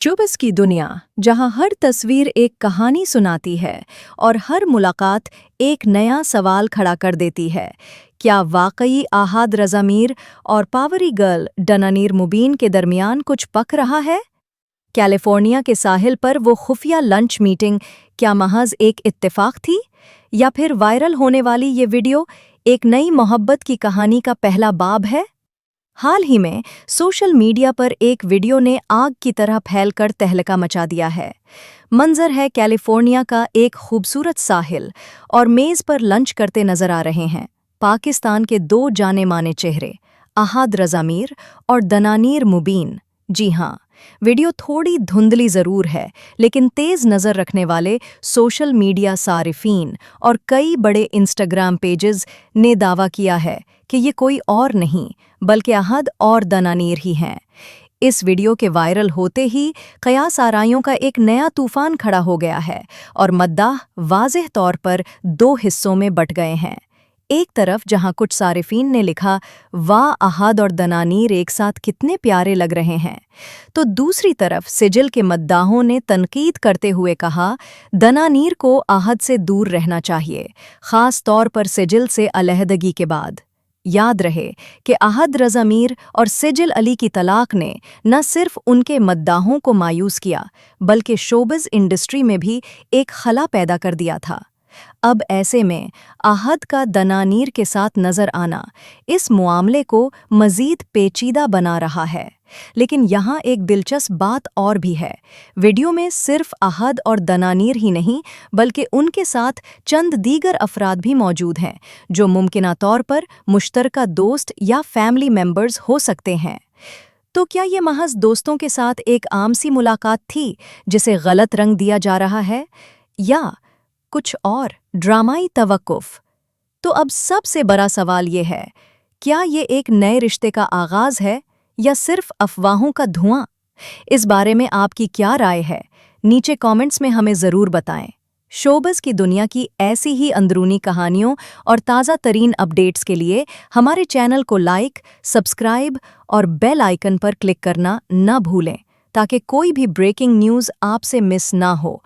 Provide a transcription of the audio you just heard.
Showbiz की दुनिया जहां हर तस्वीर एक कहानी सुनाती है और हर मुलाकात एक नया सवाल खड़ा कर देती है। क्या वाकई आहाद रज़ा मीर और पावरी गर्ल डनानीर मुबीन के दरमियान कुछ पक रहा है? कैलिफोर्निया के साहिल पर वो खुफिया लंच मीटिंग क्या महज एक इत्तेफाक थी, या फिर वायरल होने वाली ये वीडियो एक नई मोहब्बत की कहानी का पहला बाब है? हाल ही में सोशल मीडिया पर एक वीडियो ने आग की तरह फैलकर तहलका मचा दिया है। मंजर है कैलिफोर्निया का एक खूबसूरत साहिल और मेज पर लंच करते नजर आ रहे हैं पाकिस्तान के दो जाने माने चेहरे, आहाद रज़ा मीर और दनानीर मुबीन। जी हाँ, वीडियो थोड़ी धुंधली जरूर है, लेकिन तेज नजर रखने वाले सोशल मीडिया सारिफीन और कई बड़े इंस्टाग्राम पेजेस ने दावा किया है कि ये कोई और नहीं बल्कि आहाद और दनानीर ही हैं। इस वीडियो के वायरल होते ही कयास आराइयों का एक नया तूफान खड़ा हो गया है और मद्दाह वाज़ेह तौर पर दो हिस्सों में बट गए हैं। एक तरफ जहां कुछ सारिफीन ने लिखा, वाह आहाद और दनानीर एक साथ कितने प्यारे लग रहे हैं, तो दूसरी तरफ सिजिल के मद्दाहों ने तनकीद करते हुए कहा, दनानीर को आहाद से दूर रहना चाहिए, खास तौर पर सिजिल से अलहदगी के बाद। याद रहे कि आहाद रज़ा मीर और सिजिल अली की तलाक ने न सिर्फ उनके मद्दाहों को मायूस किया बल्कि शोबिज़ इंडस्ट्री में भी एक खला पैदा कर दिया था। अब ऐसे में आहाद का दनानीर के साथ नजर आना इस मामले को मजीद पेचीदा बना रहा है। लेकिन यहाँ एक दिलचस्प बात और भी है। वीडियो में सिर्फ आहाद और दनानीर ही नहीं बल्कि उनके साथ चंद दीगर अफराद भी मौजूद हैं जो मुमकिना तौर पर मुश्तरका दोस्त या फैमिली मेंबर्स हो सकते हैं। तो क्या ये महज दोस्तों के साथ एक आम सी मुलाकात थी जिसे गलत रंग दिया जा रहा है, या कुछ और ड्रामाई तवक्कुफ? तो अब सबसे बड़ा सवाल ये है, क्या ये एक नए रिश्ते का आगाज है या सिर्फ अफवाहों का धुआं? इस बारे में आपकी क्या राय है? नीचे कमेंट्स में हमें ज़रूर बताएं। शोबिज़ की दुनिया की ऐसी ही अंदरूनी कहानियों और ताज़ा तरीन अपडेट्स के लिए हमारे चैनल को लाइक, सब्सक्राइब और बेल आइकन पर क्लिक करना न भूलें ताकि कोई भी ब्रेकिंग न्यूज़ आपसे मिस ना हो।